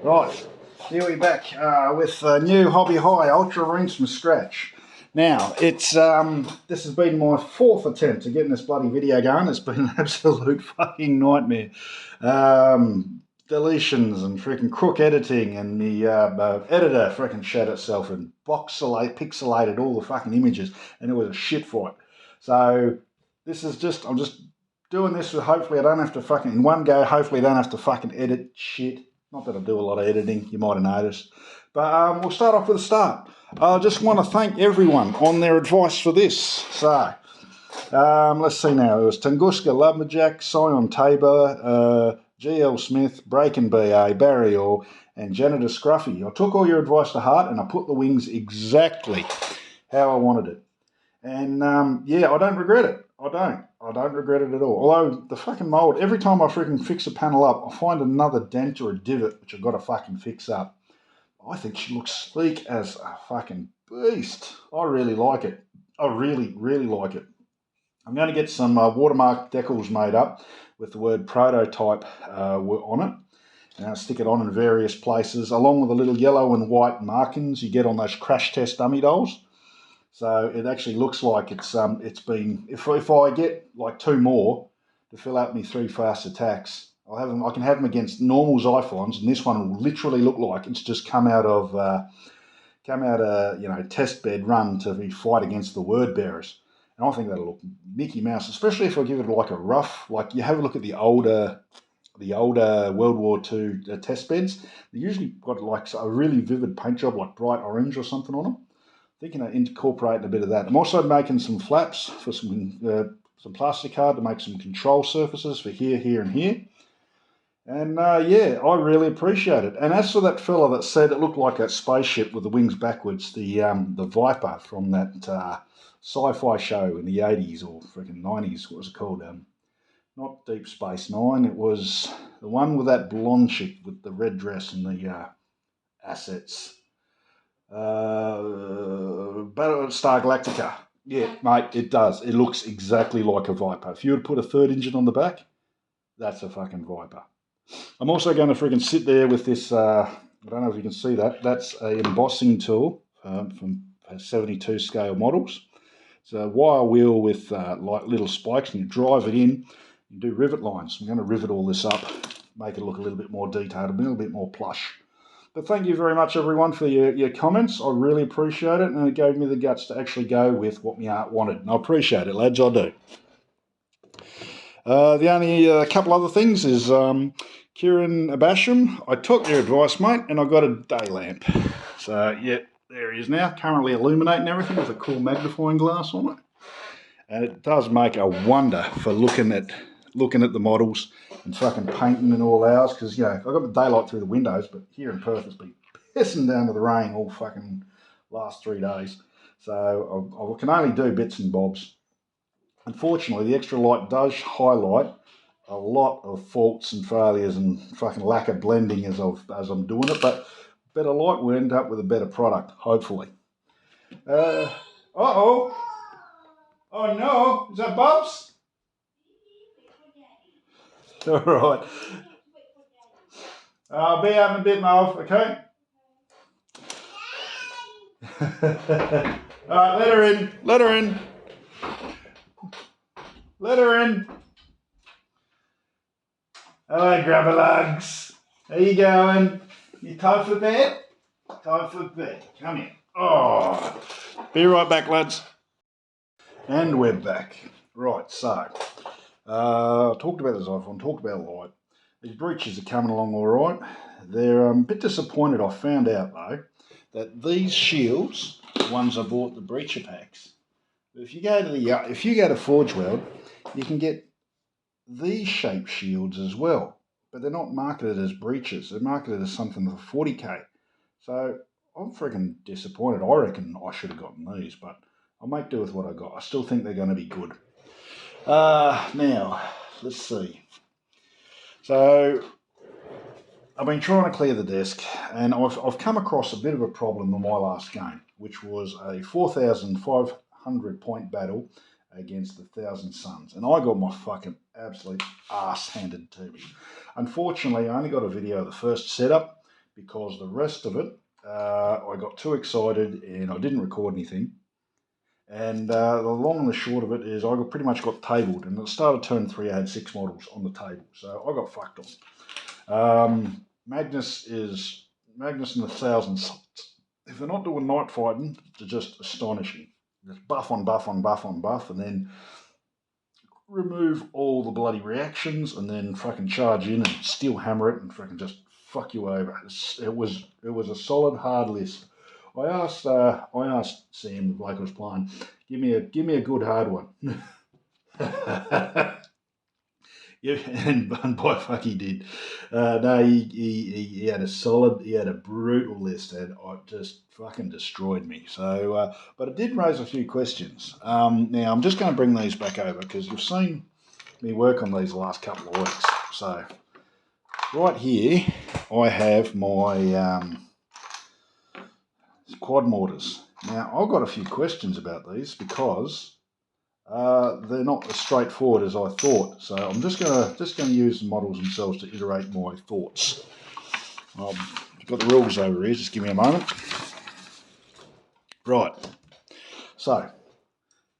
Right, here we're back with a new hobby high, Ultramarines from scratch. Now, it's this has been my fourth attempt to getting this bloody video going. It's been an absolute fucking nightmare. Deletions and freaking crook editing, and the editor freaking shat itself and pixelated all the fucking images, and it was a shit fight. So this is just, I'm just doing this with, hopefully I don't have to fucking, in one go, hopefully I don't have to fucking edit shit. Not that I do a lot of editing, you might have noticed. But we'll start off with a start. I just want to thank everyone on their advice for this. So, let's see now. It was Tunguska Lumberjack, Sion Tabor, GL Smith, Breakin BA, Barry Orr, and Janitor Scruffy. I took all your advice to heart and I put the wings exactly how I wanted it. And yeah, I don't regret it. I don't regret it at all. Although the fucking mould, every time I freaking fix a panel up, I find another dent or a divot, which I've got to fucking fix up. I think she looks sleek as a fucking beast. I really like it. I really, really like it. I'm going to get some watermark decals made up with the word prototype on it. And I'll stick it on in various places, along with the little yellow and white markings you get on those crash test dummy dolls. So it actually looks like it's been, if I get like two more to fill out me 3 fast attacks, I can have them against normal Xiphons, and this one will literally look like it's just come out of test bed run to be fight against the word bearers. And I think that'll look Mickey Mouse, especially if I give it like a rough, like you have a look at the older World War II test beds. They usually got like a really vivid paint job, like bright orange or something on them. Thinking of incorporating a bit of that. I'm also making some flaps for some plastic card to make some control surfaces for here, here, and here. And yeah, I really appreciate it. And as for that fella that said it looked like a spaceship with the wings backwards, the Viper from that sci-fi show in the 80s or freaking 90s, what was it called? Not Deep Space Nine. It was the one with that blonde chick with the red dress and the assets. Battlestar Galactica. Yeah, mate, it does. It looks exactly like a Viper. If you would put a third engine on the back, that's a fucking Viper. I'm also going to freaking sit there with this, I don't know if you can see that. That's an embossing tool from 72 scale models. It's a wire wheel with like little spikes, and you drive it in, you do rivet lines. I'm going to rivet all this up, make it look a little bit more detailed, a little bit more plush. But thank you very much, everyone, for your comments. I really appreciate it, and it gave me the guts to actually go with what my art wanted. And I appreciate it, lads, I do. The only couple other things is Kieran Abasham. I took your advice, mate, and I got a day lamp. So, yeah, there he is now, currently illuminating everything with a cool magnifying glass on it. And it does make a wonder for looking at the models and fucking painting and all hours, because, you know, I've got the daylight through the windows, but here in Perth it's been pissing down with the rain all fucking last 3 days. So I can only do bits and bobs. Unfortunately, the extra light does highlight a lot of faults and failures and fucking lack of blending as I'm doing it, but better light will end up with a better product, hopefully. Uh-oh. Oh no, is that Bubs? All right. I'll be out in a bit, Marv, okay? All right, let her in. Let her in. Let her in. Hello, grabber lugs. How you going? You time for bed? Time for bed. Come here. Oh, be right back, lads. And we're back. Right, so talked about the Xiphon, talked about light. These breaches are coming along all right. They're a bit disappointed. I found out though that these shields, the ones I bought the breacher packs, if you go to Forge World, you can get these shaped shields as well, but they're not marketed as breaches. They're marketed as something for 40k. So I'm freaking disappointed. I reckon I should have gotten these, but I'll make do with what I got. I still think they're going to be good. Now, let's see. So I've been trying to clear the desk, and I've come across a bit of a problem in my last game, which was a 4,500 point battle against 1,000 Suns, and I got my fucking absolute ass handed to me. Unfortunately, I only got a video of the first setup because the rest of it, I got too excited and I didn't record anything. And the long and the short of it is I pretty much got tabled. And at the start of turn 3, I had 6 models on the table. So I got fucked on. Magnus in the thousands. If they're not doing night fighting, they're just astonishing. Just buff on buff on buff on buff, and then remove all the bloody reactions, and then fucking charge in and steel hammer it and fucking just fuck you over. It was a solid hard list. I asked Sam, the bloke who was playing, give me a good hard one. Yeah, and by fuck he did. No, he had a brutal list, and it just fucking destroyed me. So, but it did raise a few questions. Now I'm just going to bring these back over because you've seen me work on these the last couple of weeks. So, right here, I have my quad mortars. Now I've got a few questions about these because they're not as straightforward as I thought. So I'm just gonna use the models themselves to iterate my thoughts. I've got the rules over here. Just give me a moment. Right. So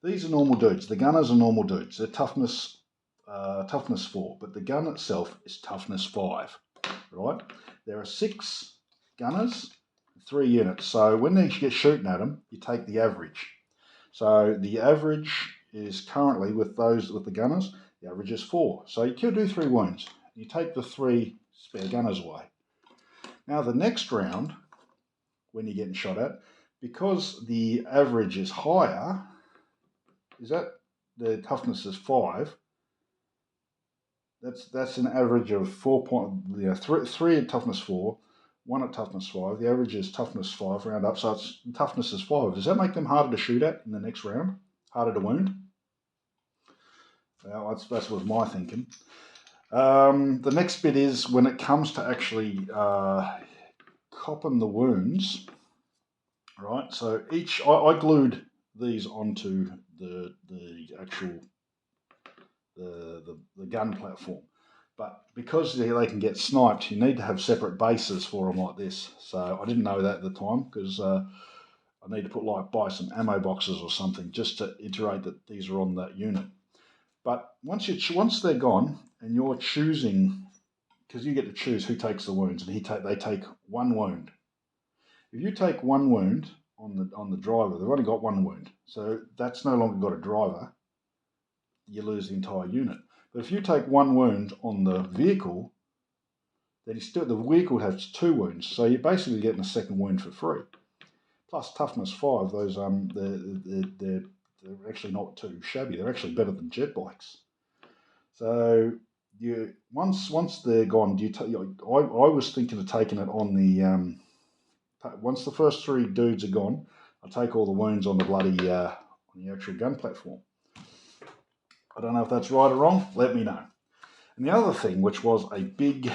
these are normal dudes. The gunners are normal dudes. They're toughness 4, but the gun itself is toughness 5. Right. There are 6 gunners, 3 units. So when they get shooting at them, you take the average. So the average is currently with the gunners, the average is 4. So you can do 3 wounds. You take the 3 spare gunners away. Now the next round, when you're getting shot at, because the average is higher, is that the toughness is 5. That's an average of 3 at toughness 4, 1 at toughness 5. The average is toughness 5, round up, so it's toughness is 5. Does that make them harder to shoot at in the next round? Harder to wound? Well, that was my thinking. The next bit is when it comes to actually copping the wounds, right? So I glued these onto the actual the gun platform, but because they can get sniped, you need to have separate bases for them like this. So I didn't know that at the time because I need to buy some ammo boxes or something just to iterate that these are on that unit. But once they're gone and you're choosing, because you get to choose who takes the wounds, and they take 1 wound. If you take 1 wound on the driver, they've only got 1 wound, so that's no longer got a driver. You lose the entire unit. But if you take 1 wound on the vehicle, then the vehicle has 2 wounds, so you're basically getting a second wound for free. Plus toughness 5. Those they're actually not too shabby. They're actually better than jet bikes. So once they're gone, I was thinking of taking it on the once the first 3 dudes are gone, I'll take all the wounds on the bloody on the actual gun platform. I don't know if that's right or wrong. Let me know. And the other thing, which was a big,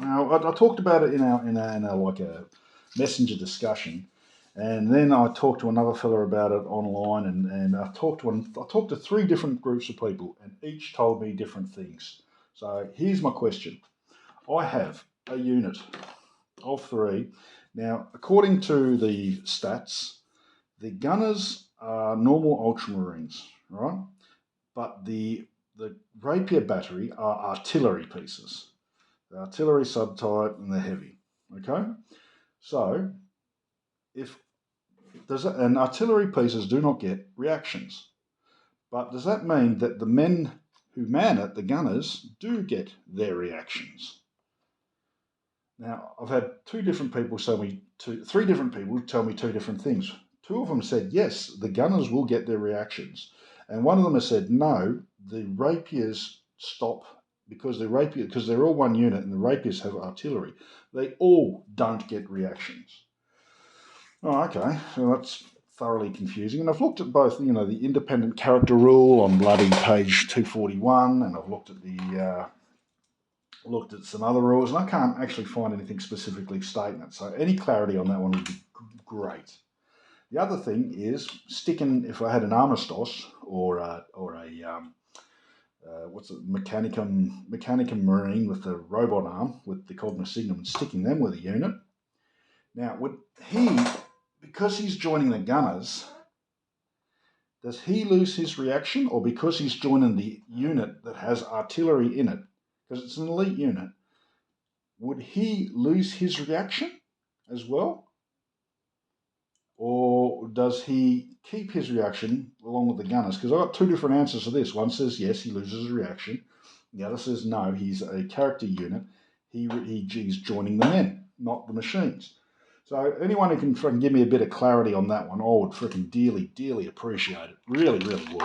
I talked about it in our like a messenger discussion. And then I talked to another fella about it online, and I talked to 3 different groups of people, and each told me different things. So here's my question. I have a unit of 3. Now, according to the stats, the gunners are normal Ultramarines, right? But the rapier battery are artillery pieces. The artillery subtype and they're heavy, okay? So and artillery pieces do not get reactions. But does that mean that the men who man it, the gunners, do get their reactions? Now, I've had 3 different people tell me 2 different things. 2 of them said, yes, the gunners will get their reactions. And one of them has said, no, the rapiers stop because they're all 1 unit and the rapiers have artillery. They all don't get reactions. Oh, okay. So that's thoroughly confusing. And I've looked at both, the independent character rule on bloody page 241, and I've looked at some other rules, and I can't actually find anything specifically stating it. So any clarity on that one would be great. The other thing is if I had an armistice or a what's it, Mechanicum Marine with the robot arm with the Cognos Signum and sticking them with a unit. Now, would he, because he's joining the Gunners, does he lose his reaction, or because he's joining the unit that has artillery in it, because it's an elite unit, would he lose his reaction as well? Or does he keep his reaction along with the Gunners? Because I've got two different answers to this. One says yes, he loses his reaction. The other says no, he's a character unit. He's joining the men, not the machines. So anyone who can freaking give me a bit of clarity on that one, I would freaking dearly appreciate it. Really would.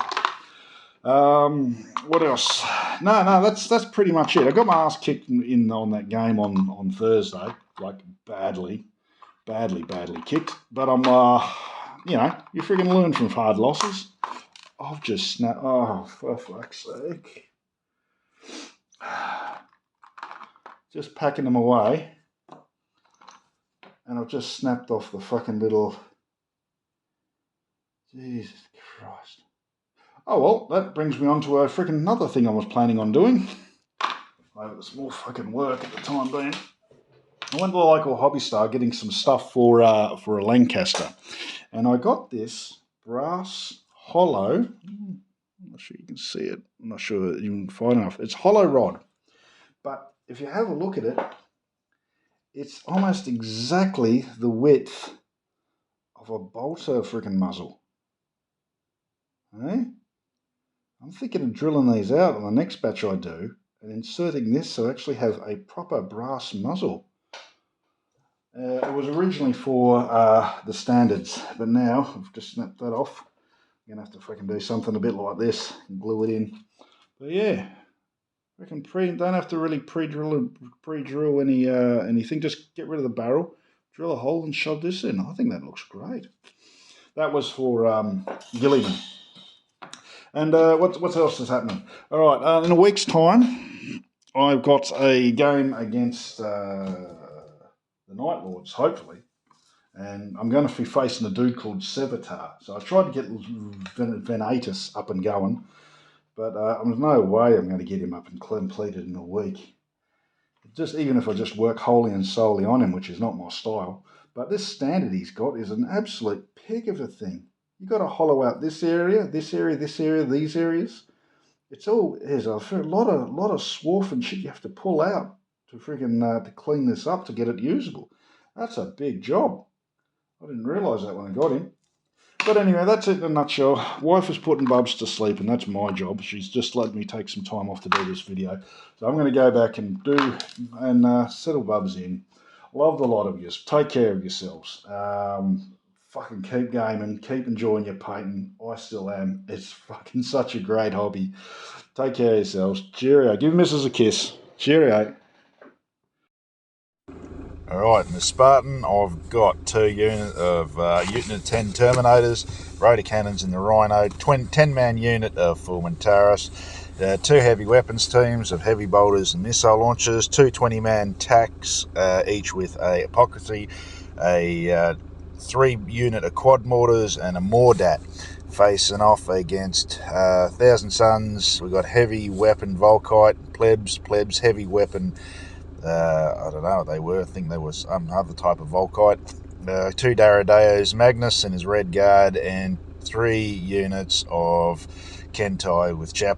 What else? No, that's pretty much it. I got my ass kicked in on that game on Thursday, like badly kicked. But I'm, you freaking learn from hard losses. I've just snapped. Oh, for fuck's sake! Just packing them away. And I've just snapped off the fucking little... Jesus Christ. Oh well, that brings me on to a freaking another thing I was planning on doing. It was more fucking work at the time being. I went to the local hobby store getting some stuff for a Lancaster. And I got this brass hollow... I'm not sure you can see it. I'm not sure you can find enough. It's hollow rod. But if you have a look at it, it's almost exactly the width of a bolter freaking muzzle. Eh? I'm thinking of drilling these out on the next batch I do and inserting this so I actually have a proper brass muzzle. It was originally for the standards, but now I've just snapped that off. I'm going to have to freaking do something a bit like this and glue it in. But yeah, I reckon don't have to really pre-drill anything. Just get rid of the barrel, drill a hole and shove this in. I think that looks great. That was for Gilligan. And what else is happening? All right, in a week's time, I've got a game against the Night Lords, hopefully. And I'm going to be facing a dude called Sevatar. So I tried to get Venatus up and going, but there's no way I'm going to get him up and completed in a week. Just even if I just work wholly and solely on him, which is not my style. But this standard he's got is an absolute pig of a thing. You've got to hollow out this area, these areas. There's a lot of swarf and shit you have to pull out to freaking to clean this up to get it usable. That's a big job. I didn't realise that when I got him. But anyway, that's it in a nutshell. Wife is putting Bubs to sleep, and that's my job. She's just let me take some time off to do this video. So I'm going to go back and settle Bubs in. Love the lot of you. Take care of yourselves. Fucking keep gaming. Keep enjoying your painting. I still am. It's fucking such a great hobby. Take care of yourselves. Cheerio. Give Mrs. a kiss. Cheerio. Alright, in the Spartan, I've got 2 units of Unit 10 Terminators, rotor cannons in the Rhino, 10-man unit of full Mentaris, 2 heavy weapons teams of heavy bolters and missile launchers, 2 20-man TACs, each with a Hypocrisy, a 3 unit of quad mortars and a Mordat, facing off against Thousand Suns. We've got heavy weapon Volkite, plebs, heavy weapon. I don't know what they were. I think there was some other type of Volkite. 2 Daradeos, Magnus and his Red Guard, and 3 units of Kentai with Chap.